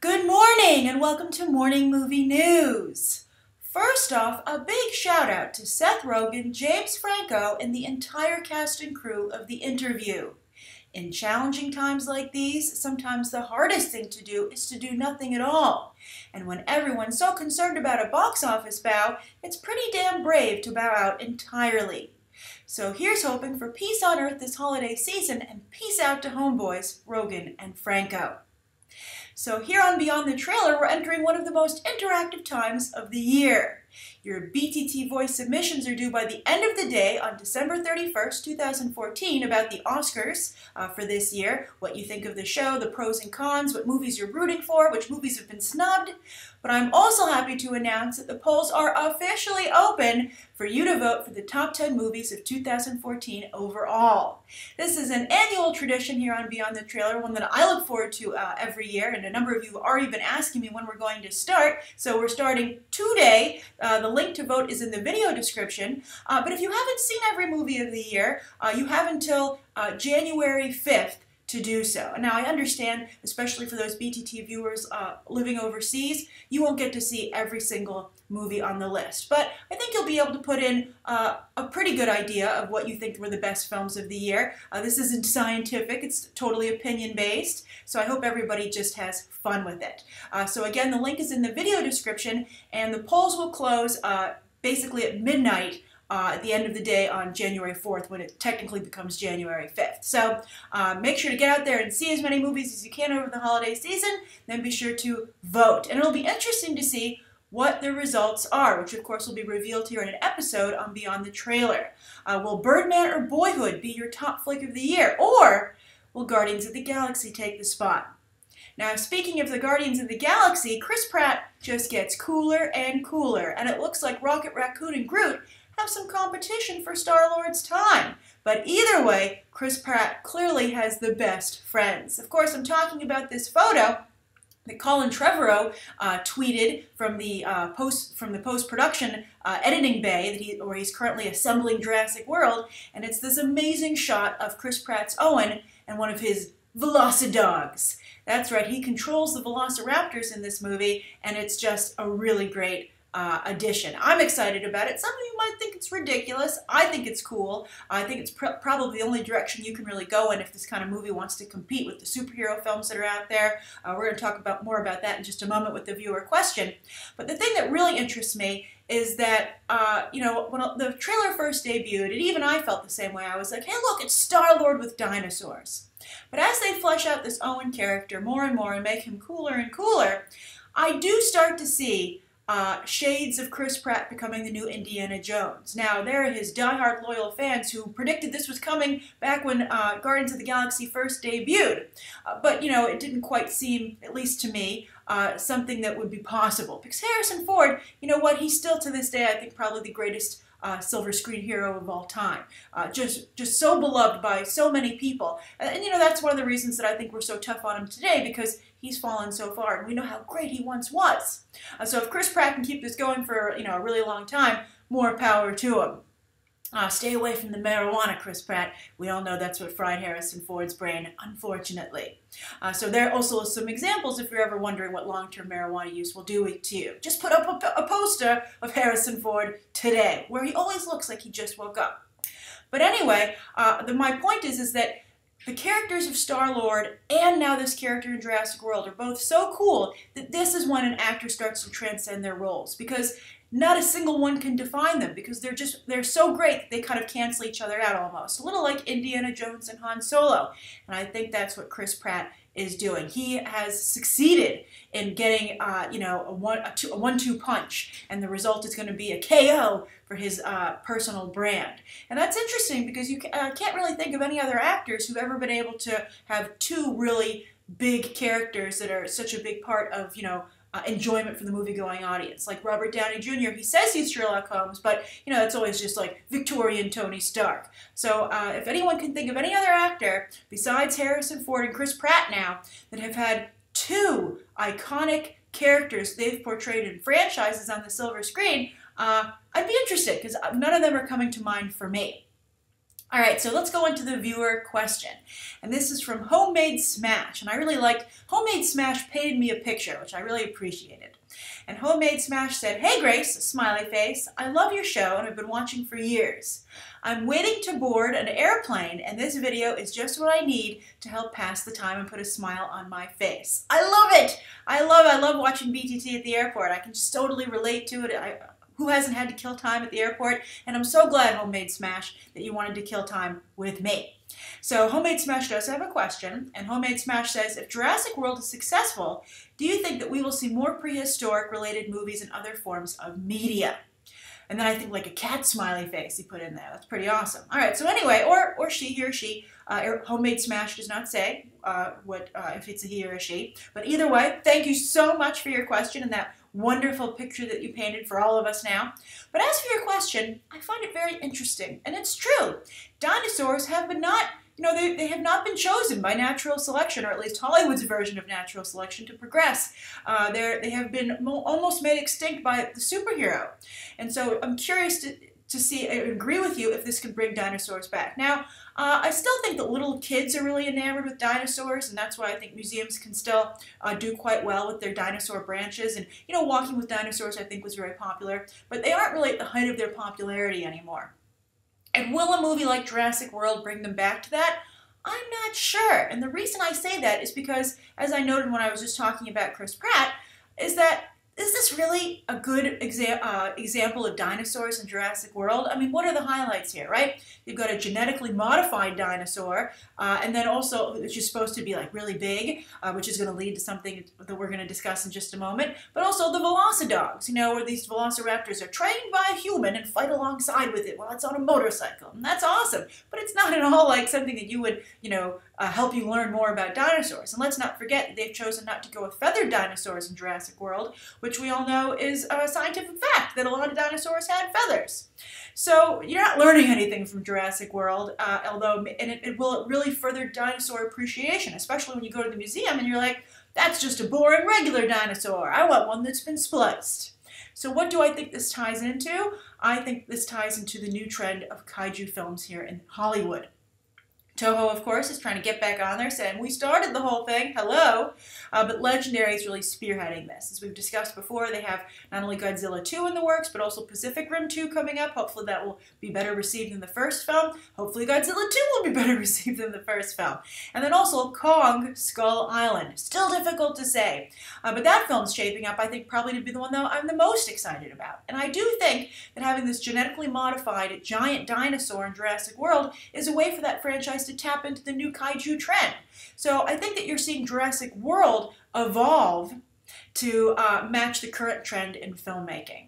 Good morning and welcome to Morning Movie News. First off, a big shout out to Seth Rogen, James Franco, and the entire cast and crew of The Interview. In challenging times like these, sometimes the hardest thing to do is to do nothing at all. And when everyone's so concerned about a box office bow, it's pretty damn brave to bow out entirely. So here's hoping for peace on earth this holiday season and peace out to homeboys Rogen and Franco. So here on Beyond the Trailer, we're entering one of the most interactive times of the year. Your BTT voice submissions are due by the end of the day on December 31st, 2014 about the Oscars for this year, what you think of the show, the pros and cons, what movies you're rooting for, which movies have been snubbed. But I'm also happy to announce that the polls are officially open for you to vote for the top 10 movies of 2014 overall. This is an annual tradition here on Beyond the Trailer, one that I look forward to every year, and a number of you are even asking me when we're going to start. So we're starting today. The link to vote is in the video description. But if you haven't seen every movie of the year, you have until January 5th to do so. Now I understand, especially for those BTT viewers living overseas, you won't get to see every single movie on the list. But I think you'll be able to put in a pretty good idea of what you think were the best films of the year. This isn't scientific, it's totally opinion-based, so I hope everybody just has fun with it. So again, the link is in the video description, and the polls will close basically at midnight at the end of the day on January 4th, when it technically becomes January 5th. So make sure to get out there and see as many movies as you can over the holiday season, then be sure to vote. And it'll be interesting to see what the results are, which of course will be revealed here in an episode on Beyond the Trailer. Will Birdman or Boyhood be your top flick of the year, or will Guardians of the Galaxy take the spot? Now, speaking of the Guardians of the Galaxy, Chris Pratt just gets cooler and cooler, and it looks like Rocket Raccoon and Groot have some competition for Star-Lord's time. But either way, Chris Pratt clearly has the best friends. Of course, I'm talking about this photo that Colin Trevorrow tweeted from the post-production editing bay where he's currently assembling Jurassic World, and it's this amazing shot of Chris Pratt's Owen and one of his Velocidogs. That's right, he controls the Velociraptors in this movie, and it's just a really great addition. I'm excited about it. Some of you might think it's ridiculous. I think it's cool. I think it's probably the only direction you can really go in if this kind of movie wants to compete with the superhero films that are out there. We're going to talk more about that in just a moment with the viewer question. But the thing that really interests me is that, when the trailer first debuted, and even I felt the same way. I was like, hey, look, it's Star-Lord with dinosaurs. But as they flesh out this Owen character more and more and make him cooler and cooler, I do start to see shades of Chris Pratt becoming the new Indiana Jones. Now, there are his diehard loyal fans who predicted this was coming back when Guardians of the Galaxy first debuted. But, it didn't quite seem, at least to me, something that would be possible. Because Harrison Ford, he's still to this day, I think, probably the greatest silver screen hero of all time. Just so beloved by so many people. And that's one of the reasons that I think we're so tough on him today, because he's fallen so far, and we know how great he once was. So if Chris Pratt can keep this going for a really long time, more power to him. Stay away from the marijuana, Chris Pratt. We all know that's what fried Harrison Ford's brain, unfortunately. So there are also some examples if you're ever wondering what long-term marijuana use will do to you. Just put up a poster of Harrison Ford today, where he always looks like he just woke up. But anyway, my point is that the characters of Star-Lord and now this character in Jurassic World are both so cool that this is when an actor starts to transcend their roles, because not a single one can define them, because they're so great that they kind of cancel each other out almost. A little like Indiana Jones and Han Solo. And I think that's what Chris Pratt is doing. He has succeeded in getting a one-two punch, and the result is going to be a KO for his personal brand. And that's interesting, because you can't really think of any other actors who've ever been able to have two really big characters that are such a big part of enjoyment for the movie-going audience. Like Robert Downey Jr., he says he's Sherlock Holmes, but it's always just like Victorian Tony Stark. So if anyone can think of any other actor besides Harrison Ford and Chris Pratt now that have had two iconic characters they've portrayed in franchises on the silver screen, I'd be interested, because none of them are coming to mind for me. All right, so let's go into the viewer question. And this is from Homemade Smash. And I really liked, Homemade Smash painted me a picture, which I really appreciated. And Homemade Smash said, "Hey Grace, smiley face, I love your show and I've been watching for years. I'm waiting to board an airplane and this video is just what I need to help pass the time and put a smile on my face." I love it! I love watching BTT at the airport. I can just totally relate to it. Who hasn't had to kill time at the airport? And I'm so glad, Homemade Smash, that you wanted to kill time with me. So Homemade Smash does have a question, and Homemade Smash says, if Jurassic World is successful, do you think that we will see more prehistoric related movies and other forms of media? And then I think like a cat smiley face he put in there. That's pretty awesome. All right, so anyway, or she, he or she, Homemade Smash does not say if it's a he or a she. But either way, thank you so much for your question and that wonderful picture that you painted for all of us now. But as for your question, I find it very interesting. And it's true. Dinosaurs have been not, they have not been chosen by natural selection, or at least Hollywood's version of natural selection, to progress. They have been almost made extinct by the superhero. And so I'm curious to see, I agree with you, if this can bring dinosaurs back. Now, I still think that little kids are really enamored with dinosaurs, and that's why I think museums can still do quite well with their dinosaur branches. And, walking with dinosaurs I think was very popular, but they aren't really at the height of their popularity anymore. And will a movie like Jurassic World bring them back to that? I'm not sure. And the reason I say that is because, as I noted when I was just talking about Chris Pratt, is this really a good example of dinosaurs in Jurassic World? I mean, what are the highlights here, right? You've got a genetically modified dinosaur, and then also, which is supposed to be like really big, which is going to lead to something that we're going to discuss in just a moment, but also the Velocidogs, where these Velociraptors are trained by a human and fight alongside with it while it's on a motorcycle. And that's awesome, but it's not at all like something that you would, help you learn more about dinosaurs. And let's not forget that they've chosen not to go with feathered dinosaurs in Jurassic World, which we all know is a scientific fact that a lot of dinosaurs had feathers. So you're not learning anything from Jurassic World, it will really further dinosaur appreciation, especially when you go to the museum and you're like, that's just a boring regular dinosaur. I want one that's been spliced. So what do I think this ties into? I think this ties into the new trend of kaiju films here in Hollywood. Toho, of course, is trying to get back on there, saying, we started the whole thing, hello, but Legendary is really spearheading this. As we've discussed before, they have not only Godzilla 2 in the works, but also Pacific Rim 2 coming up. Hopefully that will be better received than the first film. Hopefully Godzilla 2 will be better received than the first film. And then also Kong Skull Island. Still difficult to say, but that film's shaping up, I think, probably to be the one that I'm the most excited about. And I do think that having this genetically modified giant dinosaur in Jurassic World is a way for that franchise to tap into the new kaiju trend. So I think that you're seeing Jurassic World evolve to match the current trend in filmmaking,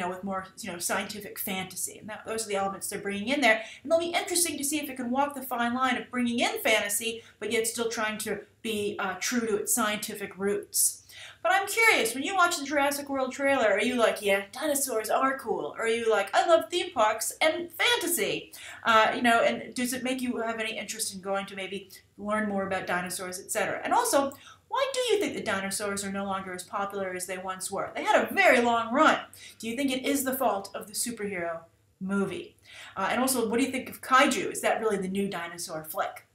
with more, scientific fantasy. And those are the elements they're bringing in there. And it'll be interesting to see if it can walk the fine line of bringing in fantasy, but yet still trying to be true to its scientific roots. But I'm curious, when you watch the Jurassic World trailer, are you like, yeah, dinosaurs are cool? Or are you like, I love theme parks and fantasy? And does it make you have any interest in going to maybe learn more about dinosaurs, etc.? And also, why do you think that dinosaurs are no longer as popular as they once were? They had a very long run. Do you think it is the fault of the superhero movie? And also, what do you think of kaiju? Is that really the new dinosaur flick?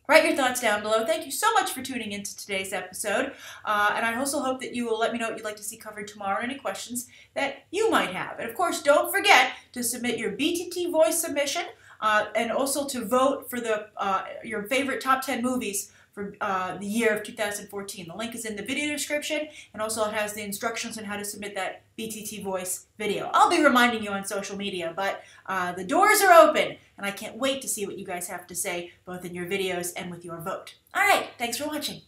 Write your thoughts down below. Thank you so much for tuning into today's episode. And I also hope that you will let me know what you'd like to see covered tomorrow and any questions that you might have. And of course, don't forget to submit your BTT voice submission and also to vote for your favorite top 10 movies for the year of 2014. The link is in the video description, and also it has the instructions on how to submit that BTT voice video. I'll be reminding you on social media, but the doors are open, and I can't wait to see what you guys have to say, both in your videos and with your vote. All right, thanks for watching.